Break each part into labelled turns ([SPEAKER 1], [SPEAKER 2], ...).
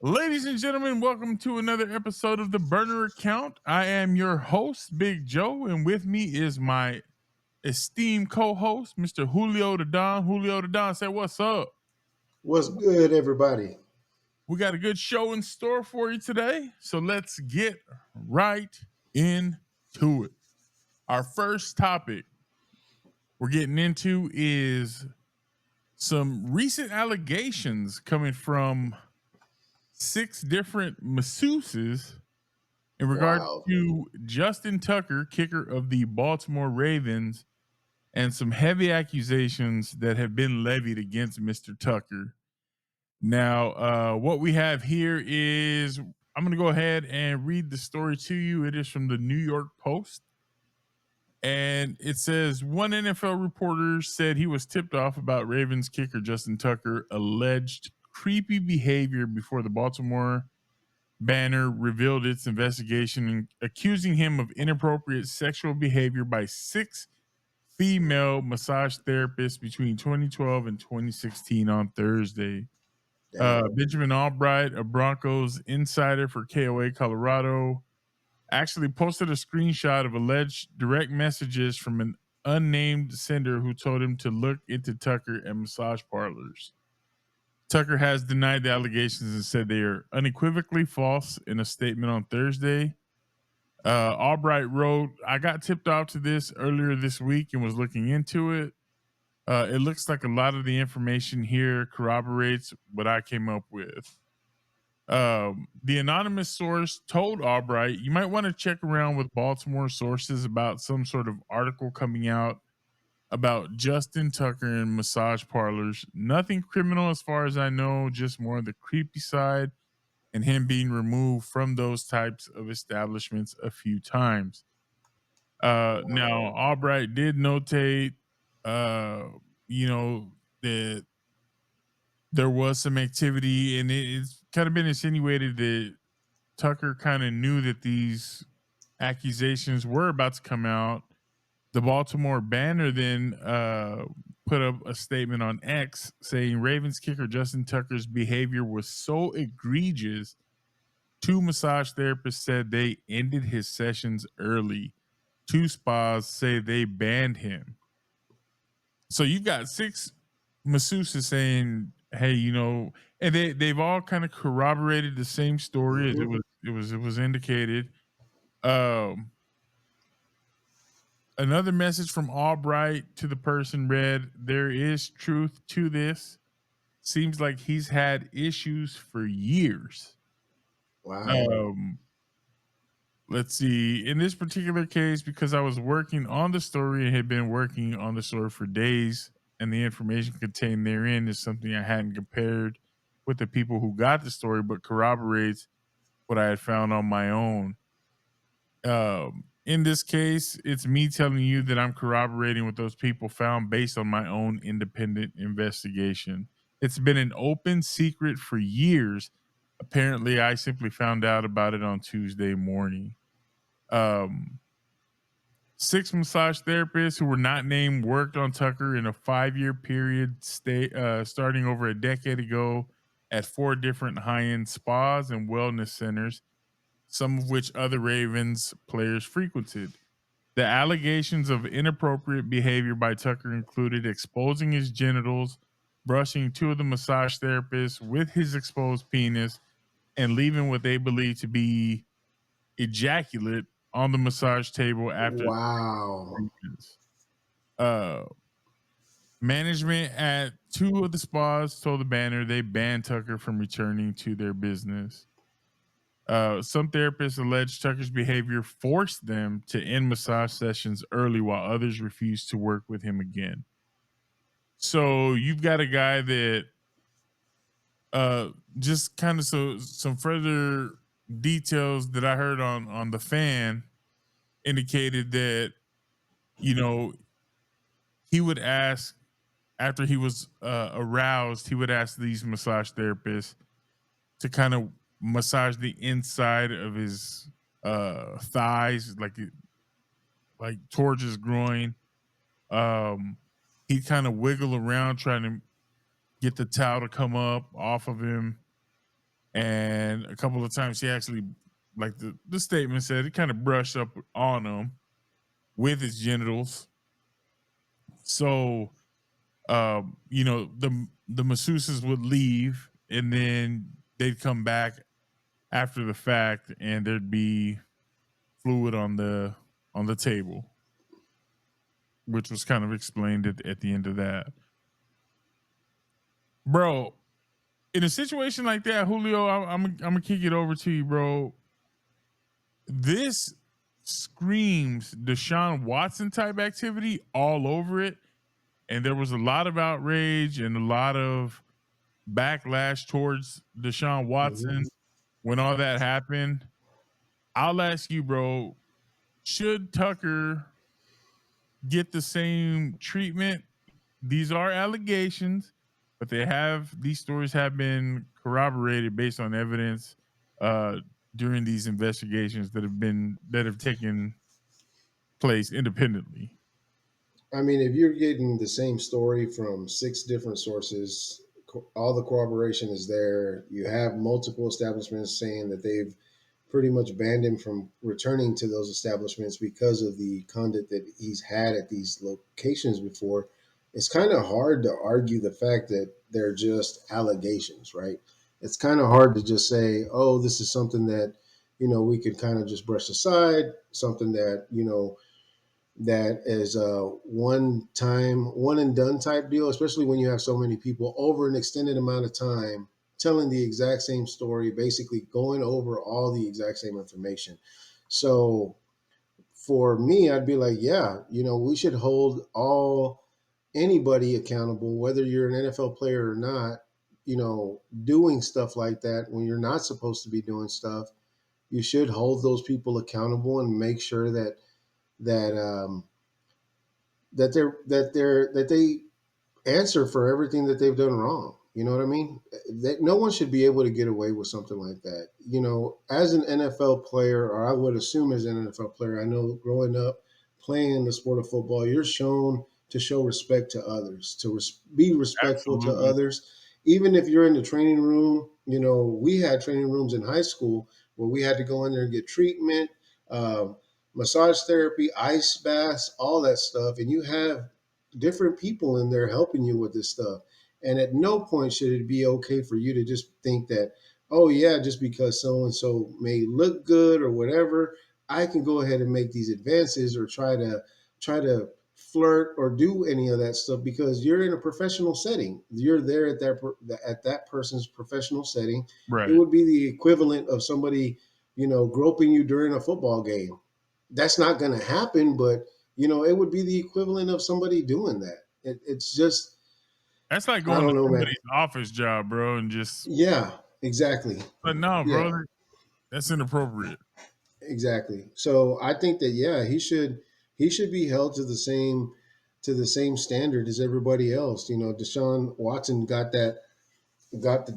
[SPEAKER 1] Ladies and gentlemen, welcome to another episode of the Burner Account. I am your host, Big Joe, and with me is my esteemed co-host, Mr. Julio the Don. Julio the Don, say what's up.
[SPEAKER 2] What's good, everybody?
[SPEAKER 1] We got a good show in store for you today, so let's get right into it. Our first topic we're getting into is some recent allegations coming from 6 different masseuses in regard
[SPEAKER 2] Wow.
[SPEAKER 1] to Justin Tucker, kicker of the Baltimore Ravens, and some heavy accusations that have been levied against Mr. Tucker. Now, what we have here is I'm going to go ahead and read the story to you. It is from the New York Post. And it says one NFL reporter said he was tipped off about Ravens kicker Justin Tucker alleged creepy behavior before the Baltimore Banner revealed its investigation, accusing him of inappropriate sexual behavior by 6 female massage therapists between 2012 and 2016 on Thursday.
[SPEAKER 2] Damn.
[SPEAKER 1] Benjamin Albright, a Broncos insider for KOA Colorado, actually posted a screenshot of alleged direct messages from an unnamed sender who told him to look into Tucker and massage parlors. Tucker has denied the allegations and said they are unequivocally false in a statement on Thursday. Albright wrote, I got tipped off to this earlier this week and was looking into it. It looks like a lot of the information here corroborates what I came up with. The anonymous source told Albright, you might want to check around with Baltimore sources about some sort of article coming out about Justin Tucker and massage parlors. Nothing criminal as far as I know, just more the creepy side and him being removed from those types of establishments a few times. Now,
[SPEAKER 2] Wow.
[SPEAKER 1] Albright did notate, uh, that there was some activity, and it's kind of been insinuated that Tucker kind of knew that these accusations were about to come out. The Baltimore Banner then put up a statement on X saying Ravens kicker Justin Tucker's behavior was so egregious. 2 massage therapists said they ended his sessions early. 2 spas say they banned him. So you've got 6 masseuses saying, "Hey, and they've all kind of corroborated the same story as
[SPEAKER 2] Hmm.
[SPEAKER 1] it was indicated." Um, Another message from Albright to the person read, there is truth to this. Seems like he's had issues for years.
[SPEAKER 2] Wow.
[SPEAKER 1] Um, let's see. In this particular case, because I was working on the story and had been working on the story for days, and the information contained therein is something I hadn't compared with the people who got the story, but corroborates what I had found on my own. In this case, it's me telling you that I'm corroborating what those people found based on my own independent investigation. It's been an open secret for years. Apparently, I simply found out about it on Tuesday morning. Um, 6 massage therapists who were not named worked on Tucker in a 5-year period, starting over a decade ago at 4 different high-end spas and wellness centers, some of which other Ravens players frequented. The allegations of inappropriate behavior by Tucker included exposing his genitals, brushing 2 of the massage therapists with his exposed penis, and leaving what they believe to be ejaculate on the massage table after
[SPEAKER 2] Wow.
[SPEAKER 1] treatments. Uh, Management at 2 of the spas told the Banner they banned Tucker from returning to their business. Some therapists allege Tucker's behavior forced them to end massage sessions early, while others refused to work with him again. So you've got a guy that uh, just kind of some further details that I heard on the fan indicated that you know he would ask after he was aroused, he would ask these massage therapists to kind of massage the inside of his thighs, like towards his groin. Um, he'd kind of wiggle around trying to get the towel to come up off of him. and a couple of times he actually, like the statement said, he kind of brushed up on him with his genitals. So the masseuses would leave and then they'd come back after the fact and there'd be fluid on the table, which was kind of explained at the end of that. Bro, in a situation like that, Julio, I'm gonna kick it over to you, bro. This screams Deshaun Watson type activity all over it. And there was a lot of outrage and a lot of backlash towards Deshaun
[SPEAKER 2] Mhm.
[SPEAKER 1] Watson when all that happened. I'll ask you, bro, should Tucker get the same treatment? These are allegations, but these stories have been corroborated based on evidence uh during these investigations that have taken place independently.
[SPEAKER 2] I mean, if you're getting the same story from six different sources, all the corroboration is there. You have multiple establishments saying that they've pretty much banned him from returning to those establishments because of the conduct that he's had at these locations before. It's kind of hard to argue the fact that they're just allegations, right? It's kind of hard to just say, oh, this is something that, we could kind of just brush aside, something that, that is a one time, one and done type deal, especially when you have so many people over an extended amount of time telling the exact same story, basically going over all the exact same information. So for me, I'd be like, yeah, we should hold anybody accountable, whether you're an NFL player or not, doing stuff like that when you're not supposed to be doing stuff. You should hold those people accountable and make sure that that they answer for everything that they've done wrong. You know what I mean? That no one should be able to get away with something like that. As an NFL player, or I would assume as an NFL player, I know growing up playing in the sport of football, you're shown to show respect to others, to be respectful to
[SPEAKER 1] Absolutely.
[SPEAKER 2] others. Even if you're in the training room, we had training rooms in high school where we had to go in there and get treatment, massage therapy, ice baths, all that stuff, and you have different people in there helping you with this stuff. And at no point should it be okay for you to just think that, oh yeah, just because so and so may look good or whatever, I can go ahead and make these advances or try to flirt or do any of that stuff because you're in a professional setting. You're there at that person's professional setting. It
[SPEAKER 1] Right.
[SPEAKER 2] would be the equivalent of somebody, groping you during a football game. That's not going to happen, but it would be the equivalent of somebody doing that. It's just,
[SPEAKER 1] That's like
[SPEAKER 2] I
[SPEAKER 1] going to
[SPEAKER 2] don't know, man.
[SPEAKER 1] somebody's office job, bro, and just
[SPEAKER 2] Yeah, exactly.
[SPEAKER 1] but no, bro,
[SPEAKER 2] Yeah,
[SPEAKER 1] that's inappropriate.
[SPEAKER 2] exactly. So I think that yeah, he should be held to the same standard as everybody else. Deshaun Watson got the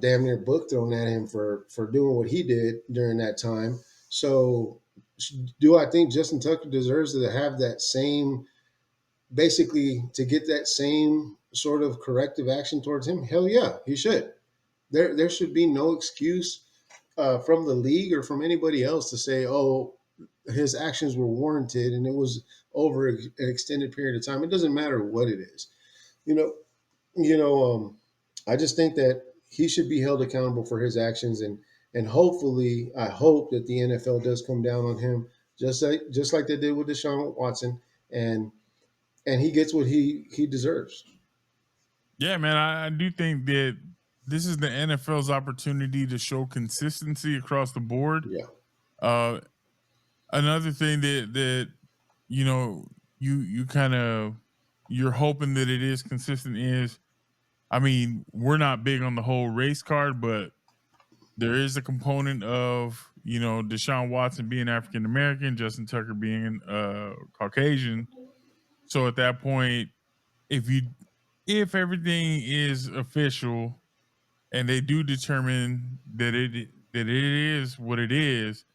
[SPEAKER 2] damn near book thrown at him for doing what he did during that time. So do I think Justin Tucker deserves to have that same, basically to get that same sort of corrective action towards him? Hell yeah, he should. There should be no excuse from the league or from anybody else to say, oh, his actions were warranted and it was over an extended period of time. It doesn't matter what it is. You know, you know. I just think that he should be held accountable for his actions, and hopefully, I hope that the NFL does come down on him, just like they did with Deshaun Watson, and he gets what he deserves.
[SPEAKER 1] Yeah, man, I do think that this is the NFL's opportunity to show consistency across the board.
[SPEAKER 2] Yeah.
[SPEAKER 1] Uh, Another thing that you know you kind of you're hoping that it is consistent is, I mean, we're not big on the whole race card, but there is a component of Deshaun Watson being African American, Justin Tucker being Caucasian. So at that point, if you if everything is official and they do determine that it is what it is,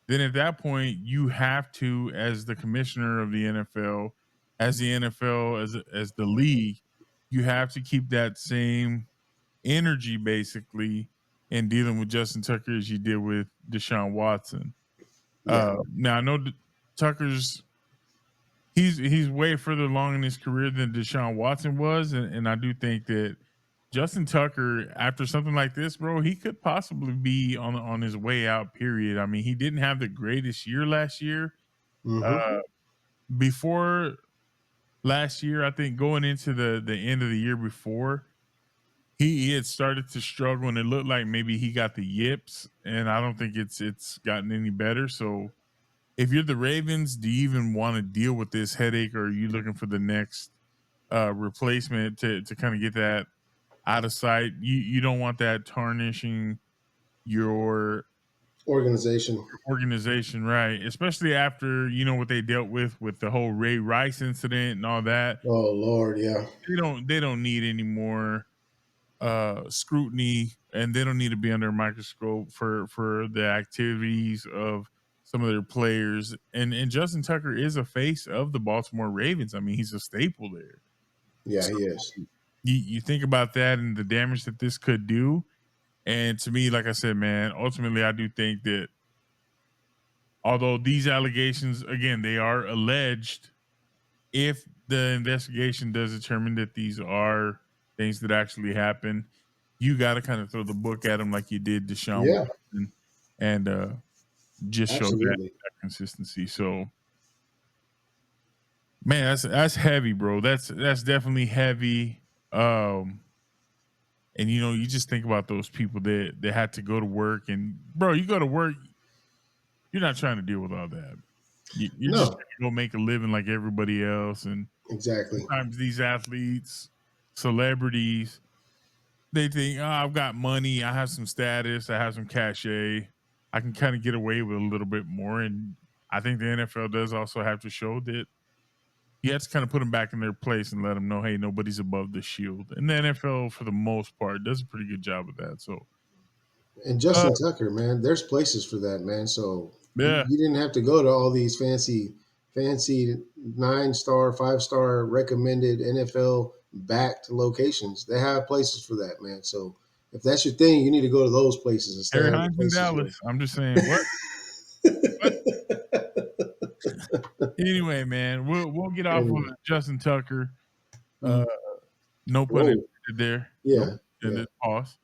[SPEAKER 1] then at that point you have to, as the commissioner of the NFL, as the NFL, as the league, you have to keep that same energy basically in dealing with Justin Tucker as you did with Deshaun Watson.
[SPEAKER 2] Yeah.
[SPEAKER 1] Now I know Tucker's he's way further along in his career than Deshaun Watson was, and I do think that Justin Tucker, after something like this, bro, he could possibly be on his way out. Period. I mean, he didn't have the greatest year last year.
[SPEAKER 2] Hmm.
[SPEAKER 1] Uh, before last year, I think going into the end of the year before, he had started to struggle, and it looked like maybe he got the yips. And I don't think it's gotten any better. So if you're the Ravens, do you even want to deal with this headache, or are you looking for the next replacement to kind of get that out of sight? You don't want that tarnishing your
[SPEAKER 2] Organization.
[SPEAKER 1] organization, right? Especially after what they dealt with the whole Ray Rice incident and all that.
[SPEAKER 2] Oh Lord, yeah.
[SPEAKER 1] They don't need any more scrutiny, and they don't need to be under a microscope for the activities of some of their players. And Justin Tucker is a face of the Baltimore Ravens. I mean, he's a staple there.
[SPEAKER 2] Yeah,
[SPEAKER 1] So
[SPEAKER 2] he is.
[SPEAKER 1] you think about that and the damage that this could do. And to me, like I said, man, ultimately I do think that although these allegations, again, they are alleged, if the investigation does determine that these are things that actually happen, you got to kind of throw the book at them like you did Deshaun
[SPEAKER 2] Yeah,
[SPEAKER 1] Watson, and just show
[SPEAKER 2] absolutely.
[SPEAKER 1] that consistency. So, man, that's heavy, bro. That's definitely heavy. Um, and you just think about those people that had to go to work, and bro, you go to work, you're not trying to deal with all that. You're just
[SPEAKER 2] No,
[SPEAKER 1] trying to go make a living like everybody else, and
[SPEAKER 2] exactly.
[SPEAKER 1] sometimes these athletes, celebrities, they think, oh, I've got money, I have some status, I have some cachet, I can kind of get away with a little bit more. And I think the NFL does also have to show that you have to kind of put them back in their place and let them know, hey, nobody's above the shield. And the NFL, for the most part, does a pretty good job of that. So,
[SPEAKER 2] And
[SPEAKER 1] uh,
[SPEAKER 2] Justin Tucker, man, there's places for that, man. So
[SPEAKER 1] yeah,
[SPEAKER 2] you didn't have to go to all these fancy 9-star, 5-star recommended NFL backed locations. They have places for that, man. So if that's your thing, you need to go to those places and stay
[SPEAKER 1] Harry
[SPEAKER 2] out of the
[SPEAKER 1] Hines in
[SPEAKER 2] places where.
[SPEAKER 1] Dallas. I'm just saying, what? Anyway, man, we'll get off on
[SPEAKER 2] And
[SPEAKER 1] Justin Tucker. Uh,
[SPEAKER 2] mm,
[SPEAKER 1] no pun
[SPEAKER 2] whoa,
[SPEAKER 1] intended there. No
[SPEAKER 2] yeah,
[SPEAKER 1] pun
[SPEAKER 2] yeah.
[SPEAKER 1] intended. Pause.